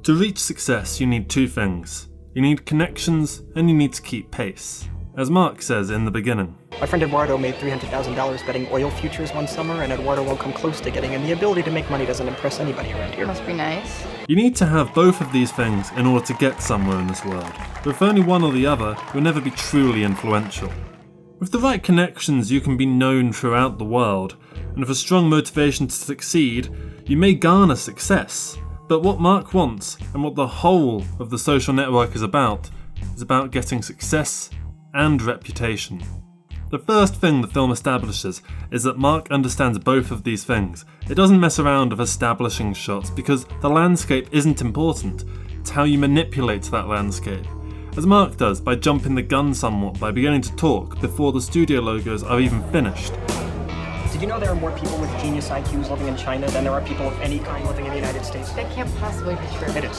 To reach success, you need two things. You need connections, and you need to keep pace. As Mark says in the beginning. My friend Eduardo made $300,000 betting oil futures one summer, and Eduardo won't come close to getting, and the ability to make money doesn't impress anybody around here. Must be nice. You need to have both of these things in order to get somewhere in this world. But if only one or the other, you'll never be truly influential. With the right connections, you can be known throughout the world, and with a strong motivation to succeed, you may garner success. But what Mark wants, and what the whole of the social network is about getting success and reputation. The first thing the film establishes is that Mark understands both of these things. It doesn't mess around with establishing shots because the landscape isn't important, it's how you manipulate that landscape. As Mark does by jumping the gun somewhat by beginning to talk before the studio logos are even finished. Did you know there are more people with genius IQs living in China than there are people of any kind living in the United States? That can't possibly be true. It is.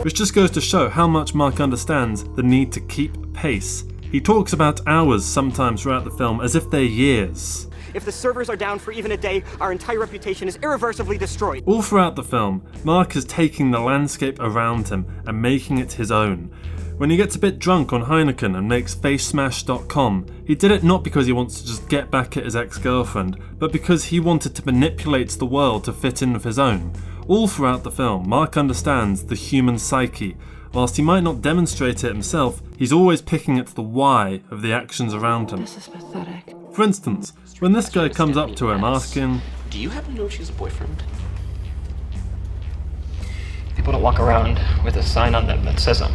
Which just goes to show how much Mark understands the need to keep pace. He talks about hours sometimes throughout the film as if they're years. If the servers are down for even a day, our entire reputation is irreversibly destroyed. All throughout the film, Mark is taking the landscape around him and making it his own. When he gets a bit drunk on Heineken and makes FaceSmash.com, he did it not because he wants to just get back at his ex-girlfriend, but because he wanted to manipulate the world to fit in with his own. All throughout the film, Mark understands the human psyche. Whilst he might not demonstrate it himself, he's always picking at the why of the actions around him. This is pathetic. For instance, when this guy comes up to him asking, "Do you happen to know if she has a boyfriend?" People don't walk around with a sign on them that says them.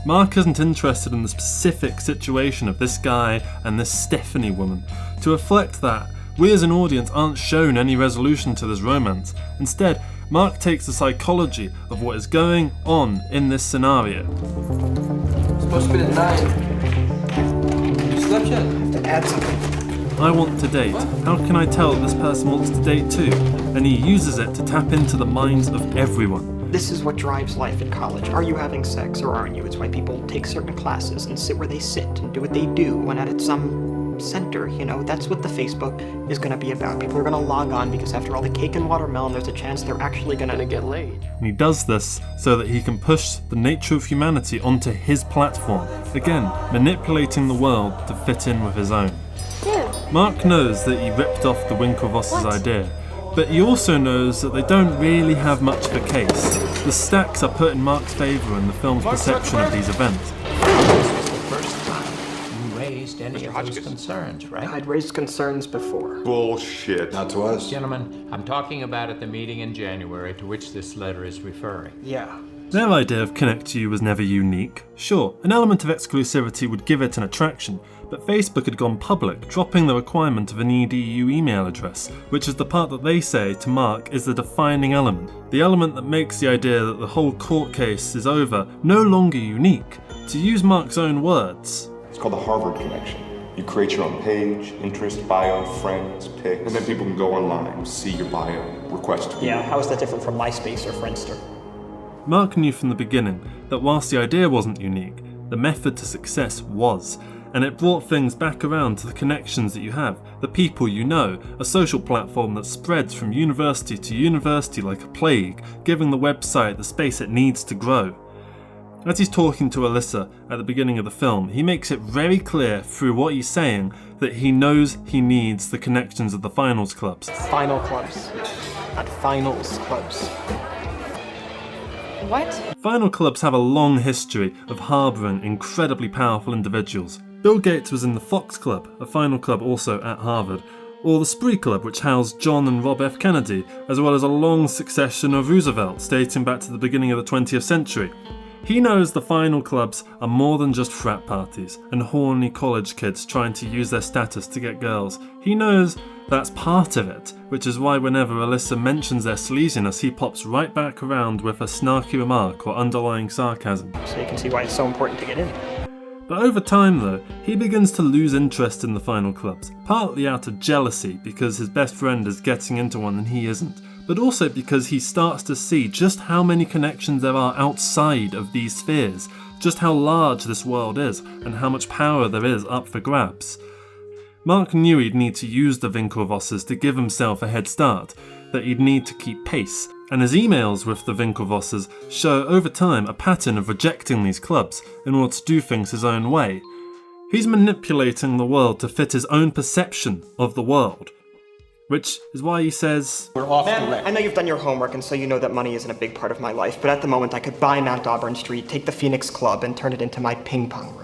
Mark isn't interested in the specific situation of this guy and this Stephanie woman. To reflect that, we as an audience aren't shown any resolution to this romance. Instead, Mark takes the psychology of what is going on in this scenario. It's supposed to be at 9. You slept yet? I have to add something. I want to date. How can I tell this person wants to date too? And he uses it to tap into the minds of everyone. This is what drives life in college. Are you having sex or aren't you? It's why people take certain classes and sit where they sit and do what they do when at some center, that's what the Facebook is going to be about. People are going to log on because after all the cake and watermelon, there's a chance they're actually going to get laid. And he does this so that he can push the nature of humanity onto his platform. Again, manipulating the world to fit in with his own. Mark knows that he ripped off the Winklevoss's idea, but he also knows that they don't really have much of a case. The stacks are put in Mark's favour in the film's perception of these events. Raised any of those concerns, right? I'd raised concerns before. Bullshit. Not to us. Gentlemen, I'm talking about at the meeting in January to which this letter is referring. Yeah. Their idea of Connect to You was never unique. Sure, an element of exclusivity would give it an attraction, but Facebook had gone public, dropping the requirement of an EDU email address, which is the part that they say to Mark is the defining element. The element that makes the idea that the whole court case is over no longer unique. To use Mark's own words, It's called the Harvard Connection. You create your own page, interest, bio, friends, pics, and then people can go online, see your bio, request. Yeah, how is that different from MySpace or Friendster? Mark knew from the beginning that whilst the idea wasn't unique, the method to success was, and it brought things back around to the connections that you have, the people you know, a social platform that spreads from university to university like a plague, giving the website the space it needs to grow. As he's talking to Alyssa at the beginning of the film, he makes it very clear through what he's saying that he knows he needs the connections of the finals clubs. Final clubs, not finals clubs. What? Final clubs have a long history of harbouring incredibly powerful individuals. Bill Gates was in the Fox Club, a final club also at Harvard, or the Spree Club, which housed John and Rob F. Kennedy, as well as a long succession of Roosevelts dating back to the beginning of the 20th century. He knows the final clubs are more than just frat parties and horny college kids trying to use their status to get girls. He knows that's part of it, which is why whenever Alyssa mentions their sleaziness, he pops right back around with a snarky remark or underlying sarcasm. So you can see why it's so important to get in. But over time though, he begins to lose interest in the final clubs, partly out of jealousy because his best friend is getting into one and he isn't, but also because he starts to see just how many connections there are outside of these spheres, just how large this world is and how much power there is up for grabs. Mark knew he'd need to use the Winkelvosses to give himself a head start, that he'd need to keep pace, and his emails with the Winkelvosses show over time a pattern of rejecting these clubs in order to do things his own way. He's manipulating the world to fit his own perception of the world, which is why he says, We're off the Man, wreck. I know you've done your homework and so you know that money isn't a big part of my life, but at the moment I could buy Mount Auburn Street, take the Phoenix Club, and turn it into my ping pong room.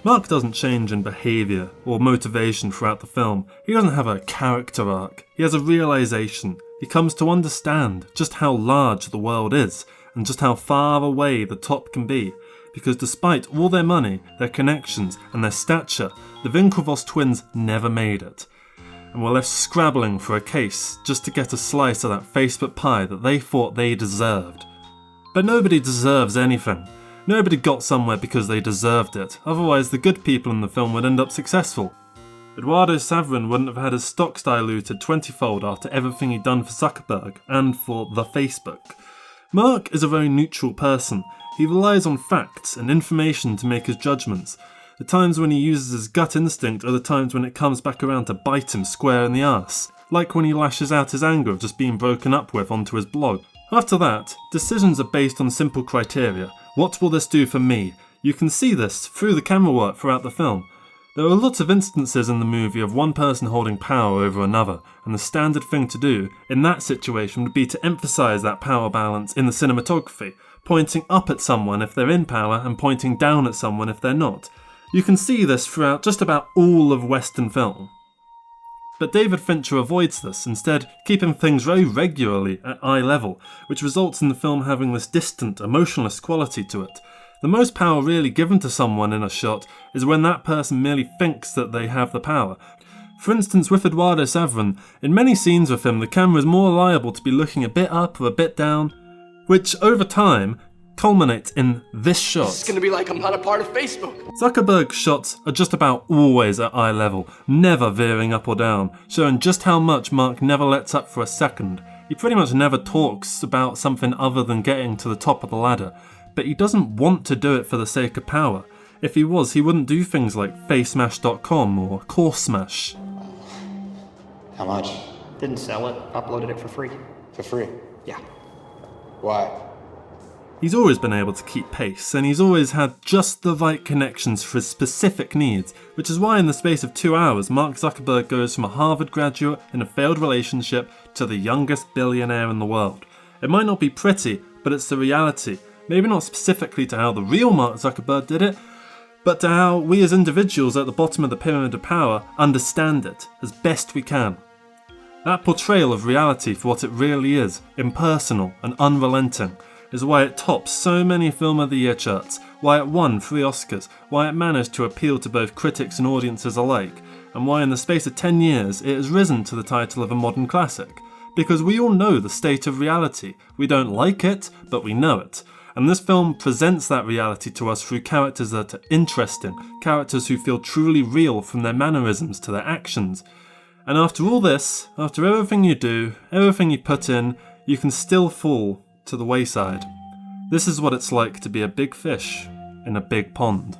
Mark doesn't change in behaviour or motivation throughout the film. He doesn't have a character arc. He has a realisation. He comes to understand just how large the world is and just how far away the top can be. Because despite all their money, their connections and their stature, the Winklevoss twins never made it. And were left scrabbling for a case just to get a slice of that Facebook pie that they thought they deserved. But nobody deserves anything. Nobody got somewhere because they deserved it, otherwise the good people in the film would end up successful. Eduardo Saverin wouldn't have had his stocks diluted 20-fold after everything he'd done for Zuckerberg and for the Facebook. Mark is a very neutral person. He relies on facts and information to make his judgments. The times when he uses his gut instinct are the times when it comes back around to bite him square in the arse, like when he lashes out his anger of just being broken up with onto his blog. After that, decisions are based on simple criteria. What will this do for me? You can see this through the camera work throughout the film. There are lots of instances in the movie of one person holding power over another, and the standard thing to do in that situation would be to emphasise that power balance in the cinematography, pointing up at someone if they're in power and pointing down at someone if they're not. You can see this throughout just about all of Western film. But David Fincher avoids this, instead keeping things very regularly at eye level, which results in the film having this distant, emotionless quality to it. The most power really given to someone in a shot is when that person merely thinks that they have the power. For instance, with Eduardo Saverin, in many scenes with him the camera is more liable to be looking a bit up or a bit down, which over time culminates in this shot. It's gonna be like I'm not a part of Facebook. Zuckerberg's shots are just about always at eye level, never veering up or down, showing just how much Mark never lets up for a second. He pretty much never talks about something other than getting to the top of the ladder, but he doesn't want to do it for the sake of power. If he was, he wouldn't do things like facemash.com or course smash. How much? Didn't sell it, uploaded it for free. For free. Yeah. Why? He's always been able to keep pace, and he's always had just the right connections for his specific needs, which is why in the space of 2 hours, Mark Zuckerberg goes from a Harvard graduate in a failed relationship to the youngest billionaire in the world. It might not be pretty, but it's the reality. Maybe not specifically to how the real Mark Zuckerberg did it, but to how we as individuals at the bottom of the pyramid of power understand it as best we can. That portrayal of reality for what it really is, impersonal and unrelenting, is why it tops so many Film of the Year charts, why it won 3 Oscars, why it managed to appeal to both critics and audiences alike, and why in the space of 10 years it has risen to the title of a modern classic. Because we all know the state of reality. We don't like it, but we know it. And this film presents that reality to us through characters that are interesting, characters who feel truly real from their mannerisms to their actions. And after all this, after everything you do, everything you put in, you can still fall to the wayside. This is what it's like to be a big fish in a big pond.